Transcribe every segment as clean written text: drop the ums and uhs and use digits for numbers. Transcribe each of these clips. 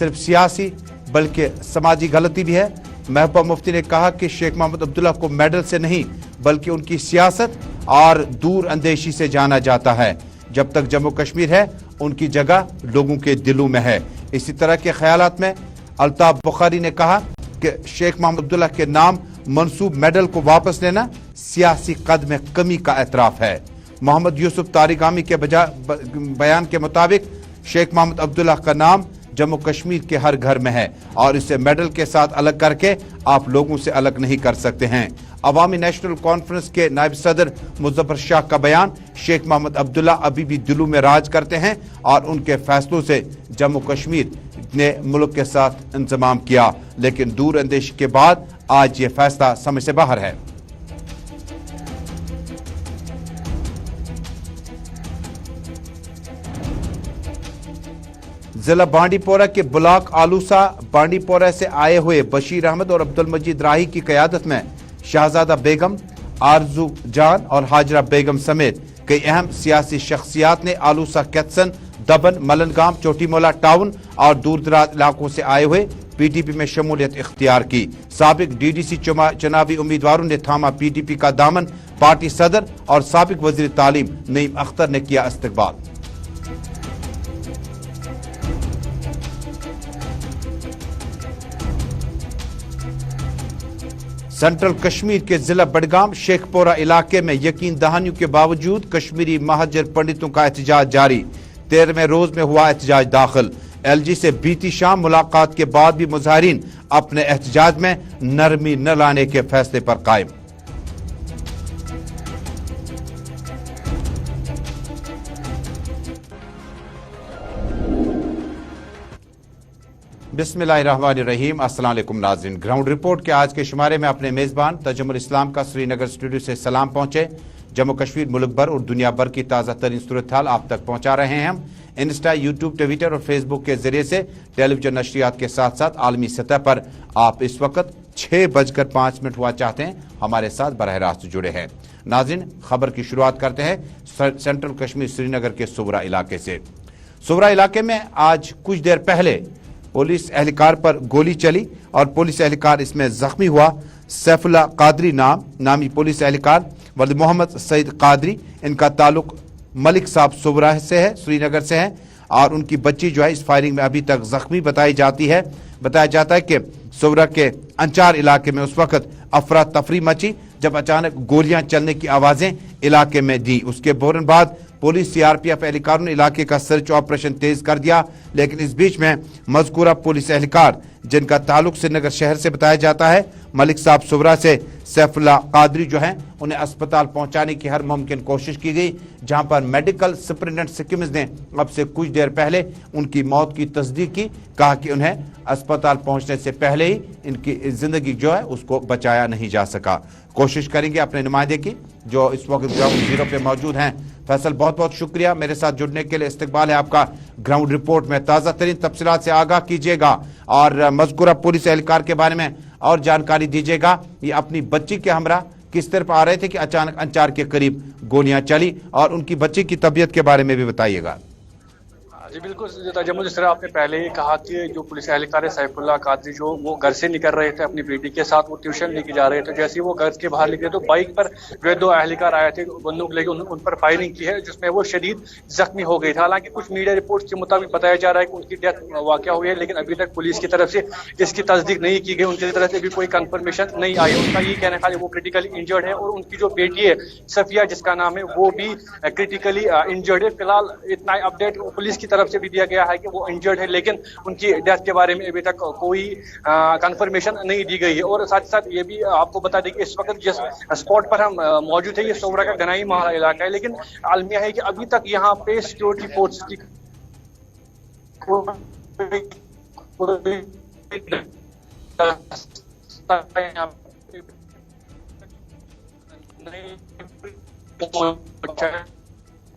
सिर्फ सियासी बल्कि समाजी गलती भी है। महबूबा मुफ्ती ने कहा कि शेख मोहम्मद अब्दुल्ला को मेडल से नहीं बल्कि उनकी सियासत और दूर अंदेशी से जाना जाता है। जब तक जम्मू कश्मीर है उनकी जगह लोगों के दिलों में है। इसी तरह के ख्यालात में अल्ताफ बुखारी ने कहा कि शेख मोहम्मद अब्दुल्ला के नाम मंसूब मेडल को वापस लेना सियासी कद में कमी का एतराफ है। मोहम्मद यूसुफ तारिगामी के बयान के मुताबिक शेख मोहम्मद अब्दुल्ला का नाम जम्मू कश्मीर के हर घर में है और इसे मेडल के साथ अलग करके आप लोगों से अलग नहीं कर सकते हैं। अवामी नेशनल कॉन्फ्रेंस के नायब सदर मुजफ्फर शाह का बयान, शेख मोहम्मद अब्दुल्ला अभी भी दिलों में राज करते हैं और उनके फैसलों से जम्मू कश्मीर ने मुल्क के साथ इंतजाम किया, लेकिन दूर अंदेशी के बाद आज ये फैसला समझ से बाहर है। जिला बांडीपोरा के ब्लॉक आलूसा बांडीपोरा से आए हुए बशीर अहमद और अब्दुल मजीद राही की क़यादत में शहजादा बेगम, आरजू जान और हाजरा बेगम समेत कई अहम सियासी शख्सियात ने आलूसा, कैथसन, दबन, मलनगाम, चोटीमोला टाउन और दूर दराज इलाकों से आए हुए पीडीपी में शमूलियत इख्तियार की। साबिक डीडीसी चुनावी उम्मीदवारों ने थामा पीडीपी का दामन। पार्टी सदर और साबिक वजीर तालीम नईम अख्तर ने किया इस्तकबाल। सेंट्रल कश्मीर के जिला बडगाम शेखपोरा इलाके में यकीन दहानियों के बावजूद कश्मीरी महाजर पंडितों का एहतजाज जारी। 13वें रोज में हुआ एहतजाज दाखिल। एलजी से बीती शाम मुलाकात के बाद भी मुजाहिरीन अपने एहतजाज में नरमी न लाने के फैसले पर कायम। बिस्मिल्लाहिर्रहमानिर्रहीम। अस्सलाम वालेकुम नाज़रीन, ग्राउंड रिपोर्ट के आज के शुमारे में अपने मेज़बान तजम्मुल इस्लाम का श्रीनगर स्टूडियो से सलाम पहुंचे। जम्मू कश्मीर, मुल्क भर और दुनिया भर की ताज़ा तरीन सूरत हाल आप तक पहुंचा रहे हैं हम इंस्टा, यूट्यूब, ट्विटर और फेसबुक के जरिए से। टेलीविजन नशरियात के साथ साथ आलमी सतह पर आप इस वक्त 6:05 हुआ चाहते हैं हमारे साथ बरह रास्त जुड़े हैं। नाज़रीन, खबर की शुरुआत करते हैं सेंट्रल कश्मीर श्रीनगर के सुवरा इलाके से। सुवरा इलाके में आज कुछ देर पहले पुलिस एहलकार पर गोली चली और पुलिस एहलकार इसमें जख्मी हुआ। सैफुल्लाह कादरी नामी पुलिस एहलकार वली मोहम्मद सईद कादरी, इनका ताल्लुक मलिक साहब सुवरा से है, श्रीनगर से है और उनकी बच्ची जो है इस फायरिंग में अभी तक जख्मी बताई जाती है। बताया जाता है कि सुवरा के अंचार इलाके में उस वक्त अफरा तफरी मची जब अचानक गोलियां चलने की आवाजें इलाके में दी। उसके फौरन बाद पुलिस, सीआरपीएफ एहलकारों ने इलाके का सर्च ऑपरेशन तेज कर दिया, लेकिन इस बीच में मज़कूरा पुलिस एहलकार जिनका ताल्लुक श्रीनगर शहर से बताया जाता है, मलिक साहब सुवरा से, सैफुल्लाह कादरी जो हैं उन्हें अस्पताल पहुंचाने की हर मुमकिन कोशिश की गई, जहां पर मेडिकल सुपरिटेंडेंट सिक्किम्स ने अब से कुछ देर पहले उनकी मौत की तस्दीक की। कहा कि उन्हें अस्पताल पहुंचने से पहले ही इनकी जिंदगी जो है उसको बचाया नहीं जा सका। कोशिश करेंगे अपने नुमाइंदे की जो इस वक्त ग्राउंड जीरो पे मौजूद हैं। फैसल, बहुत बहुत शुक्रिया मेरे साथ जुड़ने के लिए। इस्तकबाल है आपका ग्राउंड रिपोर्ट में। ताज़ा तरीन तफसीलात से आगाह कीजिएगा और मज़कूरा पुलिस एहलकार के बारे में और जानकारी दीजिएगा। ये अपनी बच्ची के हमरा किस तरफ आ रहे थे कि अचानक अंचार के करीब गोलियां चली, और उनकी बच्ची की तबीयत के बारे में भी बताइएगा। जी बिल्कुल, तजम्मुल इस्लाम आपने पहले ही कहा कि जो पुलिस एहलकार है सैफुल्लाह कादरी जो वो घर से निकल रहे थे अपनी बेटी के साथ, वो ट्यूशन लेके जा रहे थे। जैसे ही वो घर के बाहर निकले तो बाइक पर जो 2 एहलकार आए थे बंदूक लेके उन पर फायरिंग की है, जिसमें वो शदीद जख्मी हो गई थी। हालांकि कुछ मीडिया रिपोर्ट्स के मुताबिक बताया जा रहा है कि उनकी डेथ वाक़या हुई है, लेकिन अभी तक पुलिस की तरफ से इसकी तस्दीक नहीं की गई, उनकी तरफ से भी कोई कंफर्मेशन नहीं आई। उनका ये कहना खाली वो क्रिटिकली इंजर्ड है और उनकी जो बेटी है सफिया जिसका नाम है वो भी क्रिटिकली इंजर्ड है। फिलहाल इतना अपडेट पुलिस की तरफ से भी दिया गया है कि वो इंजर्ड है, लेकिन उनकी डेथ के बारे में अभी तक कोई कंफर्मेशन नहीं दी गई है। और साथ ही साथ ये भी आपको बता दें कि इस वक्त जिस स्पॉट पर हम मौजूद है ये सोवरा का गनाई मोहल्ला इलाका है, लेकिन अलमिया है कि अभी तक यहाँ पे सिक्योरिटी फोर्स की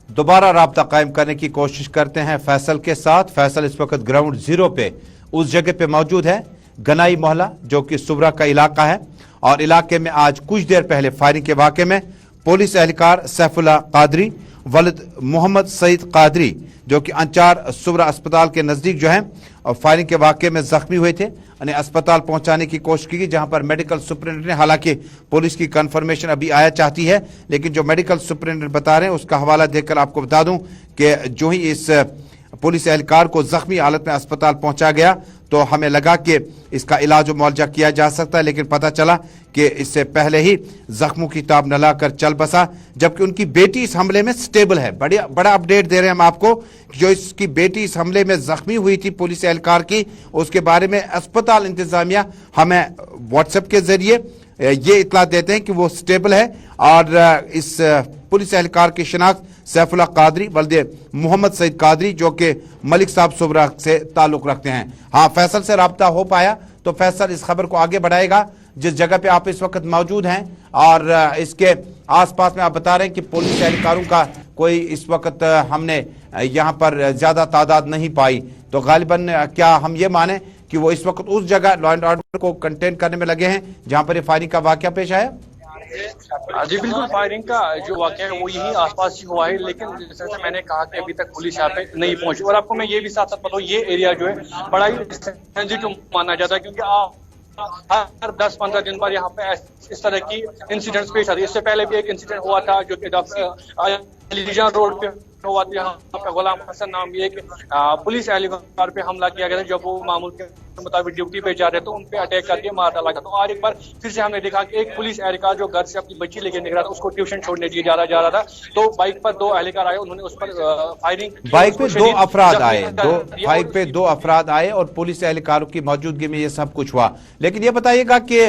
दोबारा राब्ता कायम करने की कोशिश करते हैं फैसल के साथ। फैसल इस वक्त ग्राउंड जीरो पे उस जगह पे मौजूद है, गनाई मोहल्ला जो कि सुवरा का इलाका है, और इलाके में आज कुछ देर पहले फायरिंग के वाक़े में पुलिस एहलकार सैफुल्लाह कादरी वलिद मोहम्मद सईद कादरी जो कि अंचार सुवरा अस्पताल के नजदीक जो है और फायरिंग के वाकये में जख्मी हुए थे, उन्हें अस्पताल पहुंचाने की कोशिश की गई, जहां पर मेडिकल सुपरिटेंडेंट ने, हालांकि पुलिस की कंफर्मेशन अभी आया चाहती है, लेकिन जो मेडिकल सुपरिटेंडेंट बता रहे हैं उसका हवाला देकर आपको बता दूं कि जो ही इस पुलिस एहलकार को जख्मी हालत में अस्पताल पहुंचा गया तो हमें लगा कि इसका इलाज और मुआवजा किया जा सकता है, लेकिन पता चला कि इससे पहले ही जख्मों की ताब न लाकर चल बसा, जबकि उनकी बेटी इस हमले में स्टेबल है। बड़ा अपडेट दे रहे हैं हम आपको, जो इसकी बेटी इस हमले में जख्मी हुई थी पुलिस एहलकार की, उसके बारे में अस्पताल इंतजामिया हमें व्हाट्सएप के जरिए ये इतला देते हैं कि वो स्टेबल है और इस पुलिस एहलकार की शिनाख्त सैफुल्लाह कादरी वल्द मोहम्मद सईद कादरी जो कि मलिक साहब सुबरा से ताल्लुक रखते हैं। हाँ, फैसल से राब्ता हो पाया तो फैसल इस खबर को आगे बढ़ाएगा जिस जगह पे आप इस वक्त मौजूद हैं, और इसके आसपास में आप बता रहे हैं कि पुलिस एहलकारों का कोई इस वक्त हमने यहाँ पर ज्यादा तादाद नहीं पाई, तो गालिबन क्या हम ये माने कि वो इस वक्त उस जगह लॉ एंड ऑर्डर को कंटेन करने में लगे हैं जहां पर ये फायरिंग का वाकया पेश आया? जी बिल्कुल, फायरिंग का जो वाकया है वो यही आसपास ही हुआ है, लेकिन जैसे मैंने कहा कि अभी तक पुलिस यहाँ पे नहीं पहुंची। और आपको मैं ये भी साथ साथ बताऊं, ये एरिया जो है बड़ा ही सेंसिटिव माना जाता है, क्योंकि हर 10-15 दिन पर यहाँ पे इस तरह की इंसिडेंट्स पेश आती है। इससे पहले भी एक इंसिडेंट हुआ था जो कि अलीजान रोड पे हुआ था, यहाँ पे गुलाम हसन नाम भी एक पुलिस एहलकार पे हमला किया गया था, जब वो मामूल के मुताबिक ड्यूटी पे जा रहे थे, उन पे अटैक करके मार डाला गया। तो और एक बार फिर से हमने देखा कि एक पुलिस एहलकार जो घर से अपनी बच्ची लेके निकला था, उसको ट्यूशन छोड़ने जा रहा था, तो बाइक पर 2 एहलकार आए, उन्होंने उस पर फायरिंग, बाइक पे 2 अफराद आए, बाइक पे 2 अफराद आए और पुलिस एहलकारों की मौजूदगी में ये सब कुछ हुआ। लेकिन ये बताइएगा कि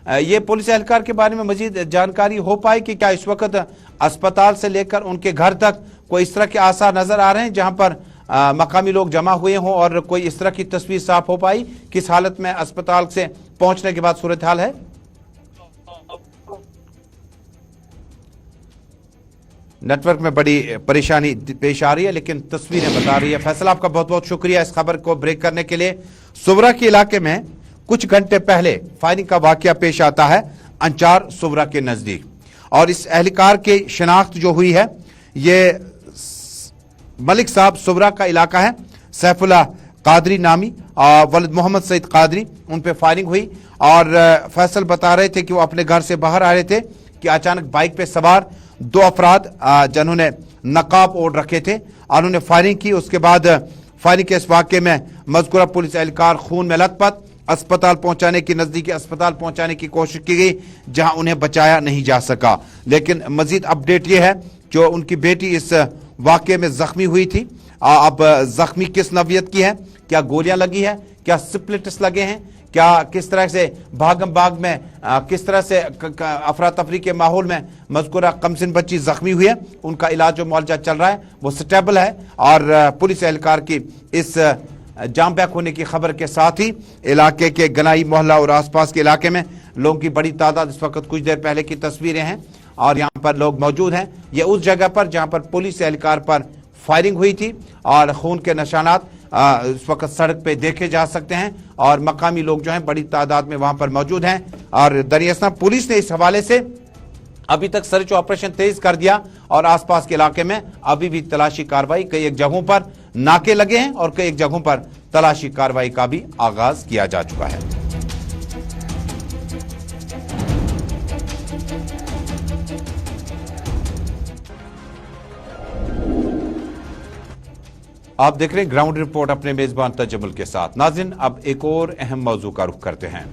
ये पुलिस एहलकार के बारे में मजीद जानकारी हो पाई कि क्या इस वक्त अस्पताल से लेकर उनके घर तक कोई इस तरह के आसार नजर आ रहे हैं जहां पर मकामी लोग जमा हुए हों, और कोई इस तरह की तस्वीर साफ हो पाई किस हालत में अस्पताल से पहुंचने के बाद सूरत हाल है? नेटवर्क में बड़ी परेशानी पेश आ रही है, लेकिन तस्वीरें बता रही है। फैसल, आपका बहुत बहुत शुक्रिया इस खबर को ब्रेक करने के लिए। सुवरा के इलाके में कुछ घंटे पहले फायरिंग का वाकया पेश आता है अंचार सुवरा के नजदीक, और इस एहलकार की शिनाख्त जो हुई है ये मलिक साहब सुवरा का इलाका है, सैफुल्लाह कादरी नामी वलिद मोहम्मद सईद कादरी, उन पे फायरिंग हुई। और फैसल बता रहे थे कि वो अपने घर से बाहर आ रहे थे कि अचानक बाइक पे सवार 2 अफराद जिन्होंने नकाब ओढ़ रखे थे, उन्होंने फायरिंग की। उसके बाद फायरिंग के इस वाकये में मज़कूरा पुलिस एहलकार खून में लथपथ अस्पताल पहुंचाने की, नजदीकी अस्पताल पहुंचाने की कोशिश की गई, जहां उन्हें बचाया नहीं जा सका। लेकिन मजीद अपडेट यह है जो उनकी बेटी इस वाकये में जख्मी हुई थी, अब जख्मी किस नवियत की है, क्या गोलियां लगी है, क्या स्प्लिट्स लगे हैं, क्या किस तरह से भागम भाग में किस तरह से अफरा तफरी के माहौल में मज़कूरा कमसिन बच्ची जख्मी हुई है, उनका इलाज और मुआवजा चल रहा है, वो स्टेबल है। और पुलिस एहलकार की इस जाम बैक होने की खबर के साथ ही इलाके के गनाई मोहल्ला और आसपास के इलाके में लोगों की बड़ी तादाद, इस वक्त कुछ देर पहले की तस्वीरें हैं और यहाँ पर लोग मौजूद हैं। ये उस जगह पर जहाँ पर पुलिस एहलकार पर फायरिंग हुई थी और खून के निशानात इस वक्त सड़क पे देखे जा सकते हैं, और मकामी लोग जो हैं बड़ी तादाद में वहां पर मौजूद हैं। और दरियासना पुलिस ने इस हवाले से अभी तक सर्च ऑपरेशन तेज कर दिया और आसपास के इलाके में अभी भी तलाशी कार्रवाई, कई एक जगहों पर नाके लगे हैं और कई एक जगहों पर तलाशी कार्रवाई का भी आगाज किया जा चुका है। आप देख रहे हैं ग्राउंड रिपोर्ट अपने मेजबान तजम्मुल के साथ। नाज़रीन, अब एक और अहम मौजू का रुख करते हैं।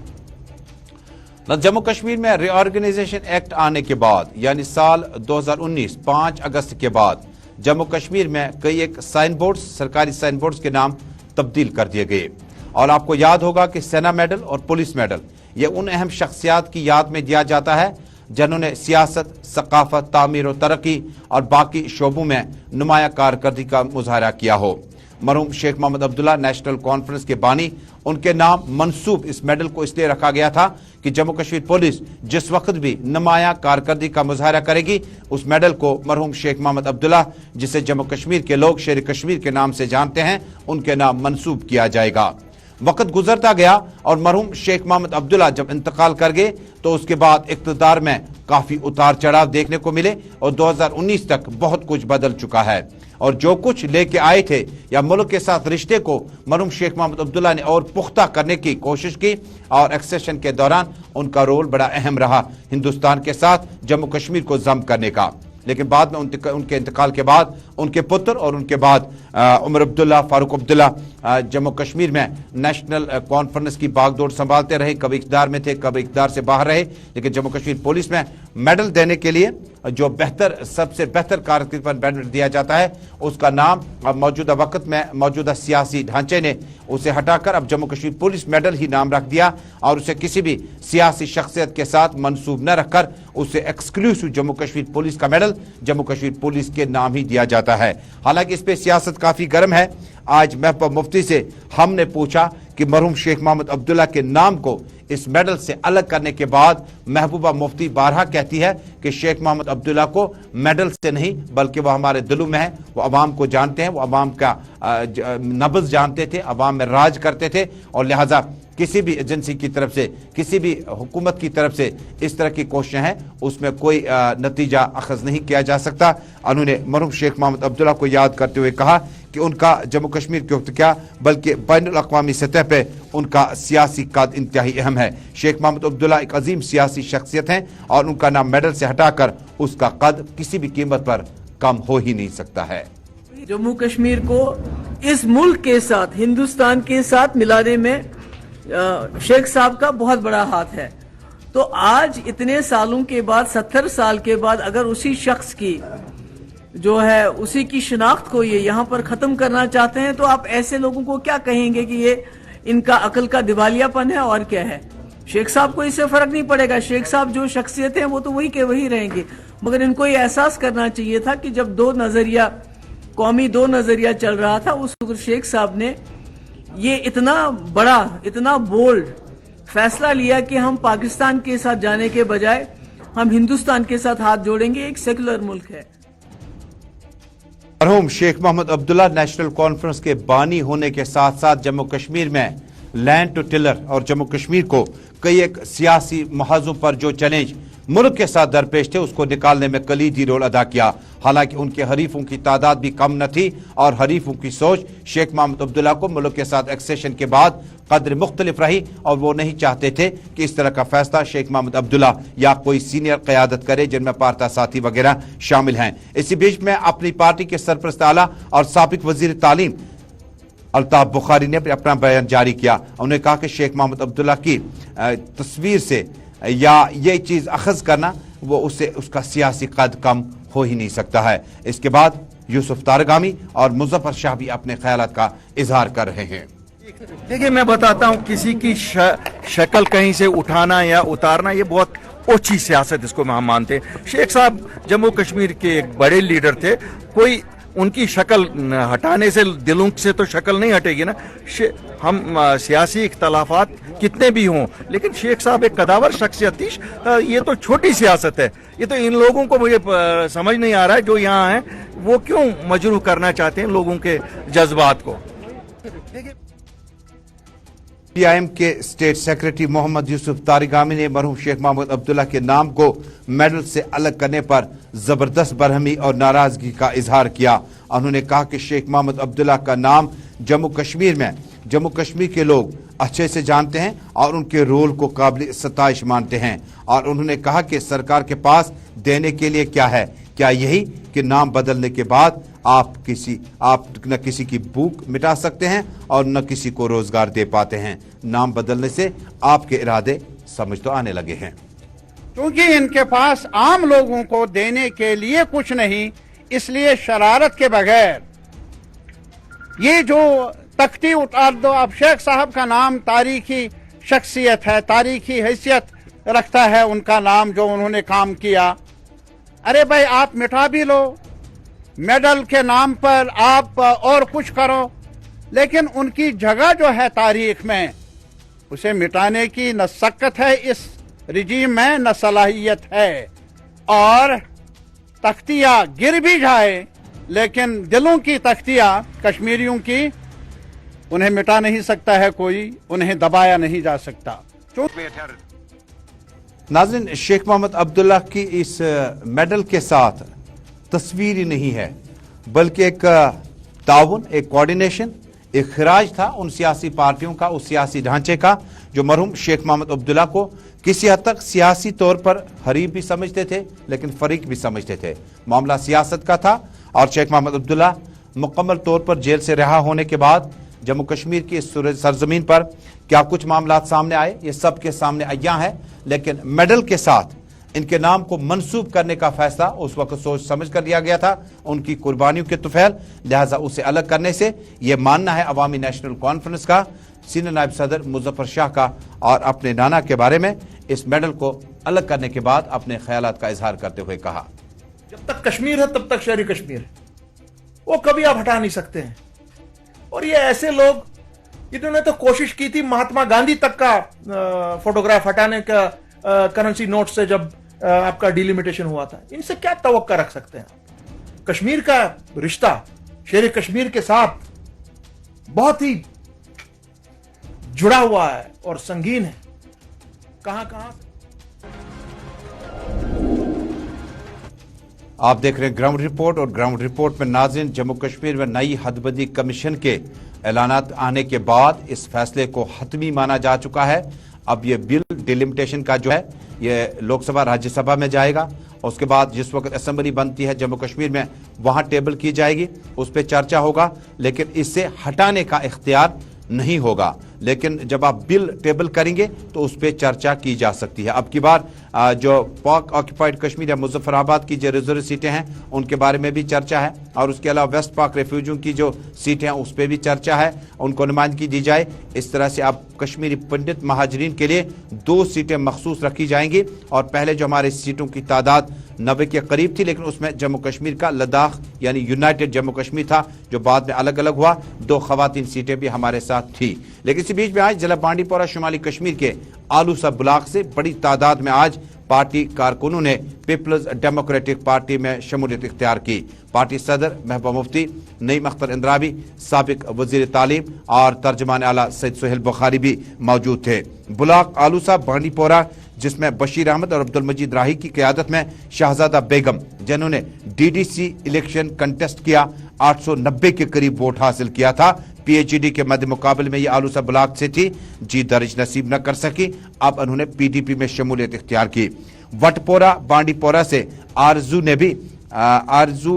जम्मू कश्मीर में रीऑर्गेनाइजेशन एक्ट आने के बाद यानी साल 2019 5 अगस्त के बाद जम्मू कश्मीर में कई एक साइन बोर्ड्स, सरकारी साइन बोर्ड्स के नाम तब्दील कर दिए गए। और आपको याद होगा कि सेना मेडल और पुलिस मेडल ये उन अहम शख्सियात की याद में दिया जाता है जिन्होंने सियासत, सकाफत, तामीर और तरक्की और बाकी शोबों में नुमाया कारकर्दगी का मुजाहरा किया हो। मरहूम शेख मोहम्मद अब्दुल्ला नेशनल कॉन्फ्रेंस के बानी, उनके नाम मंसूब इस मेडल को इसलिए रखा गया था कि जम्मू कश्मीर पुलिस जिस वक्त भी नुमाया कारकर्दगी का मुजाहरा करेगी, उस मेडल को मरहूम शेख मोहम्मद अब्दुल्ला, जिसे जम्मू कश्मीर के लोग शेर कश्मीर के नाम से जानते हैं, उनके नाम मंसूब किया जाएगा। वक्त गुजरता गया और मरहूम शेख मोहम्मद अब्दुल्ला जब इंतकाल कर गए तो उसके बाद इक्तदार में काफी उतार चढ़ाव देखने को मिले और 2019 तक बहुत कुछ बदल चुका है और जो कुछ लेके आए थे या मुल्क के साथ रिश्ते को मरहूम शेख मोहम्मद अब्दुल्ला ने और पुख्ता करने की कोशिश की और एक्सेशन के दौरान उनका रोल बड़ा अहम रहा हिंदुस्तान के साथ जम्मू कश्मीर को जम करने का। लेकिन बाद में उनके इंतकाल के बाद उनके पुत्र और उनके बाद उमर अब्दुल्ला, फारूक अब्दुल्ला जम्मू कश्मीर में नेशनल कॉन्फ्रेंस की बागडोर संभालते रहे। कभी इक़्तिदार में थे, कभी इक़्तिदार से बाहर रहे, लेकिन जम्मू कश्मीर पुलिस में मेडल देने के लिए जो सबसे बेहतर कारकर्दगी पर मेडल दिया जाता है उसका नाम अब मौजूदा वक्त में मौजूदा सियासी ढांचे ने उसे हटाकर अब जम्मू कश्मीर पुलिस मेडल ही नाम रख दिया और उसे किसी भी सियासी शख्सियत के साथ मंसूब न रखकर उसे एक्सक्लूसिव जम्मू कश्मीर पुलिस का मेडल जम्मू कश्मीर पुलिस के नाम ही दिया जाता है। हालांकि इस पे सियासत काफी गर्म है। आज महबूबा मुफ्ती से हमने पूछा कि मरहूम शेख मोहम्मद अब्दुल्ला के नाम को इस मेडल से अलग करने के बाद महबूबा मुफ्ती बारहा कहती है कि शेख मोहम्मद अब्दुल्ला को मेडल से नहीं बल्कि वो हमारे दिलों में है, वो अवाम को जानते हैं, वो अवाम का नब्ज़ जानते थे, अवाम में राज करते थे और लिहाजा किसी भी एजेंसी की तरफ से, किसी भी हुकूमत की तरफ से इस तरह की कोशिशें हैं उसमें कोई नतीजा अखज़ नहीं किया जा सकता। उन्होंने मरहूम शेख मोहम्मद अब्दुल्ला को याद करते हुए कहा कि उनका जम्मू कश्मीर के वक्त क्या बल्कि बैनुल अक़वामी सतह पे उनका सियासी कद इंतहाई अहम है। शेख मोहम्मद अब्दुल्ला एक अजीम सियासी शख्सियत हैं और उनका नाम मेडल से हटाकर उसका कद किसी भी कीमत पर कम हो ही नहीं सकता है। जम्मू कश्मीर को इस मुल्क के साथ, हिंदुस्तान के साथ मिलाने में शेख साहब का बहुत बड़ा हाथ है। तो आज इतने सालों के बाद, 70 साल के बाद अगर उसी शख्स की जो है उसी की शिनाख्त को ये यहाँ पर खत्म करना चाहते हैं तो आप ऐसे लोगों को क्या कहेंगे कि ये इनका अकल का दिवालियापन है और क्या है। शेख साहब को इससे फर्क नहीं पड़ेगा, शेख साहब जो शख्सियत है वो तो वही के वही रहेंगे, मगर इनको ये एहसास करना चाहिए था कि जब कौमी दो नजरिया चल रहा था उस वक्त शेख साहब ने ये इतना बड़ा, इतना बोल्ड फैसला लिया कि हम पाकिस्तान के साथ जाने के बजाय हम हिंदुस्तान के साथ हाथ जोड़ेंगे, एक सेकुलर मुल्क है। मरहूम शेख मोहम्मद अब्दुल्ला नेशनल कॉन्फ्रेंस के बानी होने के साथ साथ जम्मू कश्मीर में लैंड टू टिलर और जम्मू कश्मीर को कई एक सियासी महाजों पर जो चैलेंज मुल्क के साथ दरपेश थे उसको निकालने में कलीदी रोल अदा किया। हालांकि उनके हरीफों की तादाद भी कम न थी और हरीफों की सोच शेख मोहम्मद अब्दुल्ला को मुल्क के साथ एक्सेशन के बाद कदर मुख्तलिफ रही और वो नहीं चाहते थे कि इस तरह का फैसला शेख मोहम्मद अब्दुल्ला या कोई सीनियर क़यादत करे जिनमें पार्ता साथी वगैरह शामिल हैं। इसी बीच में अपनी पार्टी के सरपरस्त आला और साबिक वजीर तालीम अल्ताफ बुखारी ने अपना बयान जारी किया। उन्होंने कहा कि शेख मोहम्मद अब्दुल्ला की तस्वीर से या ये चीज अखज करना वो उससे उसका सियासी कद कम हो ही नहीं सकता है। इसके बाद यूसुफ तारगामी और मुजफ्फर शाह भी अपने ख्यालात का इजहार कर रहे हैं। देखिए, मैं बताता हूँ, किसी की शक्ल कहीं से उठाना या उतारना ये बहुत ओछी सियासत इसको हम मानते हैं। शेख साहब जम्मू कश्मीर के एक बड़े लीडर थे, कोई उनकी शक्ल हटाने से दिलों से तो शक्ल नहीं हटेगी ना। हम सियासी इख्तलाफात कितने भी हों, लेकिन शेख साहब एक कदावर शख्सियत थी। ये तो छोटी सियासत है, ये तो इन लोगों को मुझे समझ नहीं आ रहा है जो यहाँ हैं वो क्यों मजरूह करना चाहते हैं लोगों के जज्बात को। PIM के स्टेट सेक्रेटरी मोहम्मद यूसुफ तारगामी ने मरहूम शेख मोहम्मद अब्दुल्ला के नाम को मेडल से अलग करने पर जबरदस्त बरहमी और नाराजगी का इजहार किया। उन्होंने कहा कि शेख मोहम्मद अब्दुल्ला का नाम जम्मू कश्मीर के लोग अच्छे से जानते हैं और उनके रोल को काबिल सताइश मानते हैं और उन्होंने कहा कि सरकार के पास देने के लिए क्या है, क्या यही कि नाम बदलने के बाद आप न किसी की भूख मिटा सकते हैं और न किसी को रोजगार दे पाते हैं। नाम बदलने से आपके इरादे समझ तो आने लगे हैं। क्योंकि इनके पास आम लोगों को देने के लिए कुछ नहीं, इसलिए शरारत के बगैर ये जो तख्ती उतार दो। अब शेख साहब का नाम तारीखी शख्सियत है, तारीखी हैसियत रखता है उनका नाम, जो उन्होंने काम किया। अरे भाई, आप मिटा भी लो, मेडल के नाम पर आप और कुछ करो, लेकिन उनकी जगह जो है तारीख में उसे मिटाने की न सकत है इस रिजीम में, न सलाहियत है। और तख्तियां गिर भी जाए लेकिन दिलों की तख्तियां कश्मीरियों की उन्हें मिटा नहीं सकता है कोई, उन्हें दबाया नहीं जा सकता। नाज़रीन, शेख मोहम्मद अब्दुल्ला की इस मेडल के साथ तस्वीर ही नहीं है, बल्कि एक ताउन, एक कोऑर्डिनेशन, एक खिराज था उन सियासी पार्टियों का, उस सियासी ढांचे का जो मरहूम शेख मोहम्मद अब्दुल्ला को किसी हद तक सियासी तौर पर हरीफ भी समझते थे, लेकिन फरीक भी समझते थे। मामला सियासत का था और शेख मोहम्मद अब्दुल्ला मुकम्मल तौर पर जेल से रिहा होने के बाद जम्मू कश्मीर की इस सरजमीन पर क्या कुछ मामला सामने आए, ये सब के सामने अय्या है। लेकिन मेडल के साथ इनके नाम को मंसूब करने का फैसला उस वक्त सोच समझ कर लिया गया था, उनकी कुर्बानियों के तुफैल, लिहाजा उसे अलग करने से यह मानना है अवामी नेशनल कॉन्फ्रेंस का, सीनियर नायब सदर मुजफ्फर शाह का, और अपने नाना के बारे में इस मेडल को अलग करने के बाद अपने ख्यालात का इजहार करते हुए कहा, जब तक कश्मीर है तब तक शहरी कश्मीर है, वो कभी आप हटा नहीं सकते हैं। और ये ऐसे लोग, इन्होंने तो कोशिश की थी महात्मा गांधी तक का फोटोग्राफ हटाने का करेंसी नोट से, जब आपका डिलिमिटेशन हुआ था। इनसे क्या तवक्का रख सकते हैं? कश्मीर का रिश्ता शेर कश्मीर के साथ बहुत ही जुड़ा हुआ है और संगीन है। कहां आप देख रहे हैं ग्राउंड रिपोर्ट, और ग्राउंड रिपोर्ट में नाज़रीन, जम्मू कश्मीर में नई हदबंदी कमीशन के ऐलानात आने के बाद इस फैसले को हतमी माना जा चुका है। अब ये बिल डिलिमिटेशन का जो है ये लोकसभा राज्यसभा में जाएगा, और उसके बाद जिस वक्त असेंबली बनती है जम्मू कश्मीर में वहां टेबल की जाएगी, उस पर चर्चा होगा, लेकिन इससे हटाने का इख्तियार नहीं होगा। लेकिन जब आप बिल टेबल करेंगे तो उस पर चर्चा की जा सकती है। अब की बार जो पाक ऑक्यूपाइड कश्मीर या मुजफ्फराबाद की जो रिजर्व सीटें हैं उनके बारे में भी चर्चा है, और उसके अलावा वेस्ट पाक रेफ्यूजियों की जो सीटें हैं उस पर भी चर्चा है, उनको नुमाइंदगी दी जाए। इस तरह से अब कश्मीरी पंडित महाजरीन के लिए 2 सीटें मखसूस रखी जाएंगी, और पहले जो हमारे सीटों की तादाद 90 के करीब थी, लेकिन उसमें जम्मू कश्मीर का लद्दाख यानी यूनाइटेड जम्मू कश्मीर था जो बाद में अलग अलग हुआ। 2 खवातीन सीटें भी हमारे साथ थी। लेकिन इसी बीच में आज जिला बांडीपोरा शुमाली कश्मीर के आलूसा ब्लॉक से बड़ी तादाद में आज पार्टी कारकुनों ने पीपल्स डेमोक्रेटिक पार्टी में शमूलियत इख्तियार की। पार्टी सदर महबूबा मुफ्ती, नईम अख्तर इंद्रावी, साबिक वजीर तालीम और तर्जमान आला सैयद सुहेल बुखारी भी मौजूद थे। ब्लॉक आलूसा बांडीपोरा, जिसमें बशीर अहमद और अब्दुल मजीद राही की क़यादत में शहजादा बेगम, जिन्होंने डीडीसी इलेक्शन कंटेस्ट किया, 890 के करीब वोट हासिल किया था। पीएचडी के मध्य मुकाबले में ये आलूसा ब्लॉक से थी, जीत दर्ज नसीब न कर सकी। अब उन्होंने पीडीपी में शमूलियत इख्तियार की। वटपोरा बांडीपोरा से आरजू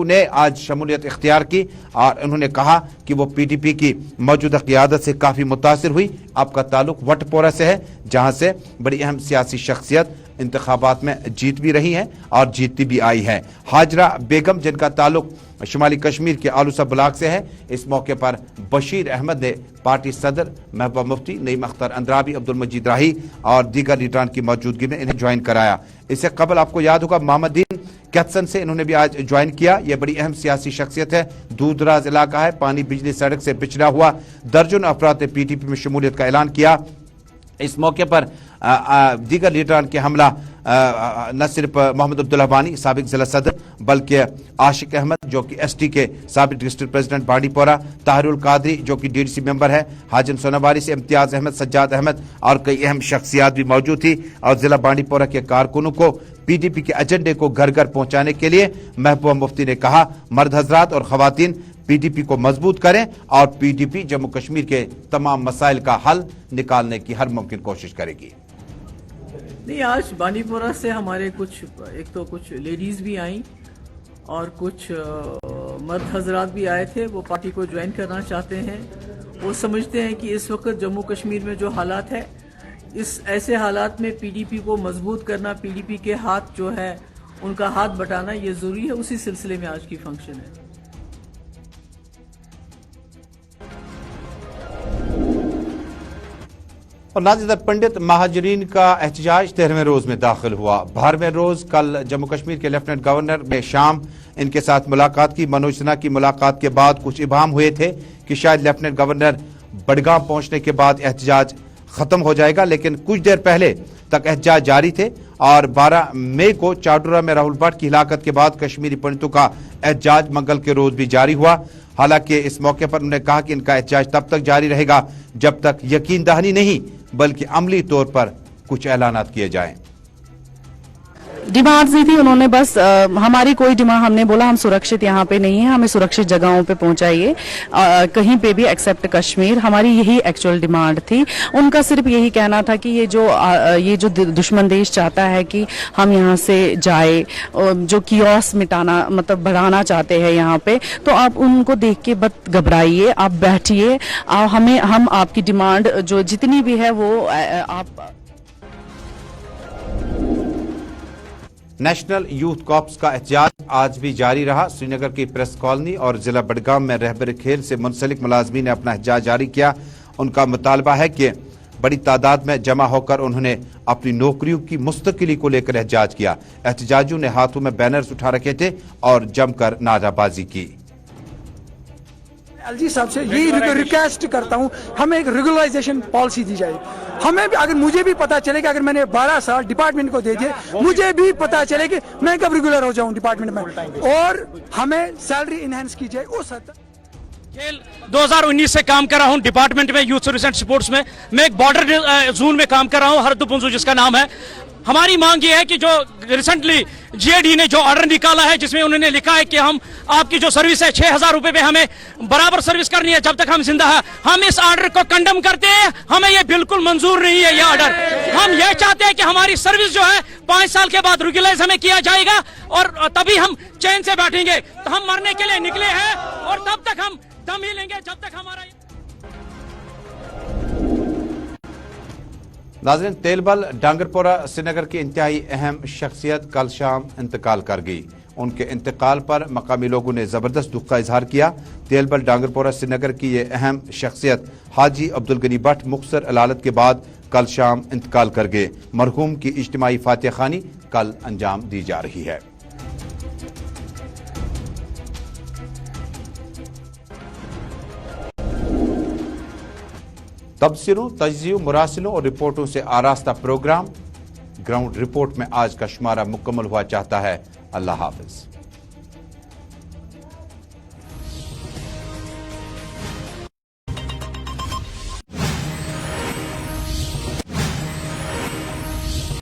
ने आज शमूलियत इख्तियार की, और उन्होंने कहा कि वो पीडीपी की मौजूदा क़यादत से काफ़ी मुतासिर हुई। आपका ताल्लुक वटपोरा से है, जहाँ से बड़ी अहम सियासी शख्सियत इंतखाबात में जीत भी रही हैं और जीतती भी आई है। हाजरा बेगम, जिनका ताल्लुक शुमाली कश्मीर के आलूसा ब्लॉक से है, इस मौके पर बशीर अहमद ने पार्टी सदर महबूबा मुफ्ती, नईम अख्तर अंद्राबी, अब्दुल मजीद राही और दीगर लीडरान की मौजूदगी में इन्हें ज्वाइन कराया। इससे कबल आपको याद होगा मोहम्मदीन कैथसन से इन्होंने भी आज ज्वाइन किया। यह बड़ी अहम सियासी शख्सियत है, दूर दराज इलाका है, पानी बिजली सड़क से बिछड़ा हुआ। दर्जनों अफराद ने पीटीपी में शमूलियत का ऐलान किया। इस मौके पर दीगर लीडरान के हमला न सिर्फ मोहम्मद अब्दुल्ला बानी, साबिक जिला सदर, बल्कि आशिक अहमद जो कि एसटी के साबिक डिस्ट्रिक्ट प्रेसिडेंट बांडीपोरा, ताहिरुल कादरी जो कि डीडीसी मेंबर है, हाजिम सोनावारी से इम्तियाज अहमद, सज्जाद अहमद और कई अहम शख्सियात भी मौजूद थी। और जिला बांडीपोरा के कारकुनों को पीडीपी के एजेंडे को घर घर पहुंचाने के लिए महबूबा मुफ्ती ने कहा, मर्द हजरात और खवातीन पीडीपी को मजबूत करें और पीडीपी जम्मू कश्मीर के तमाम मसाइल का हल निकालने की हर मुमकिन कोशिश करेगी। नहीं, आज बांडीपोरा से हमारे कुछ लेडीज भी आई और कुछ मर्द हजरात भी आए थे। वो पार्टी को ज्वाइन करना चाहते हैं। वो समझते हैं कि इस वक्त जम्मू कश्मीर में जो हालात है, इस ऐसे हालात में पीडीपी को मजबूत करना, पीडीपी के हाथ जो है उनका हाथ बटाना ये जरूरी है। उसी सिलसिले में आज की फंक्शन है। और नाज़रीन, पंडित महाजरीन का एहतजाज 13वें रोज में दाखिल हुआ। 12वें रोज कल जम्मू कश्मीर के लेफ्टिनेंट गवर्नर ने शाम इनके साथ मुलाकात की। मनोज सिन्हा की मुलाकात के बाद कुछ इबाम हुए थे कि शायद लेफ्टिनेंट गवर्नर बडगाम पहुंचने के बाद एहतजाज खत्म हो जाएगा, लेकिन कुछ देर पहले तक एहतजाज जारी थे। और 12 मई को चाडुरा में राहुल भट्ट की हिलाकत के बाद कश्मीरी पंडितों का एहतजाज मंगल के रोज भी जारी हुआ। हालांकि इस मौके पर उन्होंने कहा कि इनका एहतजाज तब तक जारी रहेगा जब तक यकीन दहानी नहीं बल्कि अमली तौर पर कुछ ऐलानात किए जाएं। डिमांड्स नहीं थी, उन्होंने बस हमारी कोई डिमांड, हमने बोला हम सुरक्षित यहाँ पे नहीं है, हमें सुरक्षित जगहों पे पहुंचाइए, कहीं पे भी एक्सेप्ट कश्मीर, हमारी यही एक्चुअल डिमांड थी। उनका सिर्फ यही कहना था कि ये जो दुश्मन देश चाहता है कि हम यहाँ से जाए, जो कियोस मिटाना मतलब बढ़ाना चाहते हैं यहाँ पे, तो आप उनको देख के मत घबराइए, आप बैठिए, हम आपकी डिमांड जो जितनी भी है वो आप। नेशनल यूथ कॉर्प्स का एहतजाज आज भी जारी रहा। श्रीनगर की प्रेस कॉलोनी और जिला बडगाम में रहबर खेल से मुंसलिक मुलाजमीन ने अपना एहतजाज जारी किया। उनका मुतालबा है कि बड़ी तादाद में जमा होकर उन्होंने अपनी नौकरियों की मुस्तकिली को लेकर एहतजाज किया। एहतजाजियों ने हाथों में बैनर्स उठा रखे थे और जमकर नाराबाजी की। एलजी साहब से यही रिक्वेस्ट करता हूँ, हमें एक रेगुलराइजेशन पॉलिसी दी जाए। हमें भी, अगर मुझे भी पता चले कि अगर मैंने 12 साल डिपार्टमेंट को दे दिए, मुझे भी पता चले कि मैं कब रेगुलर हो जाऊं डिपार्टमेंट में, और हमें सैलरी इनहेंस की जाए उस हद तक। खेल 2019 से काम कर रहा हूं डिपार्टमेंट में, यूथ सर्विस एंड स्पोर्ट्स में। मैं एक बॉर्डर जोन में काम कर रहा हूं, हरदुपुंजू जिसका नाम है। हमारी मांग ये है कि जो रिसेंटली जीएडी ने जो ऑर्डर निकाला है, जिसमें उन्होंने लिखा है कि हम आपकी जो सर्विस है 6,000 रुपए में हमें बराबर सर्विस करनी है जब तक हम जिंदा है, हम इस ऑर्डर को कंडेम करते हैं। हमें ये बिल्कुल मंजूर नहीं है ये ऑर्डर। हम ये चाहते हैं कि हमारी सर्विस जो है 5 साल के बाद रेगुलराइज हमें किया जाएगा और तभी हम चैन से बैठेंगे। तो हम मरने के लिए निकले हैं और तब तक हम दम ही लेंगे जब तक हमारा। नाज़रीन, तेलबल डांगरपोरा श्रीनगर की इंतहाई अहम शख्सियत कल शाम इंतकाल कर गई। उनके इंतकाल पर मकामी लोगों ने ज़बरदस्त दुख का इजहार किया। तेलबल डांगरपोरा श्रीनगर की ये अहम शख्सियत हाजी अब्दुल गनी भट्ट मुख्तसर अलालत के बाद कल शाम इंतकाल कर गए। मरहूम की इज्तिमाई फातिहा खानी कल अंजाम दी जा रही है। तबसरों, तज्ज़ियों, मुरासिलों और रिपोर्टों से आरास्ता प्रोग्राम ग्राउंड रिपोर्ट में आज का शुमारा मुकम्मल हुआ चाहता है। अल्लाह हाफिज।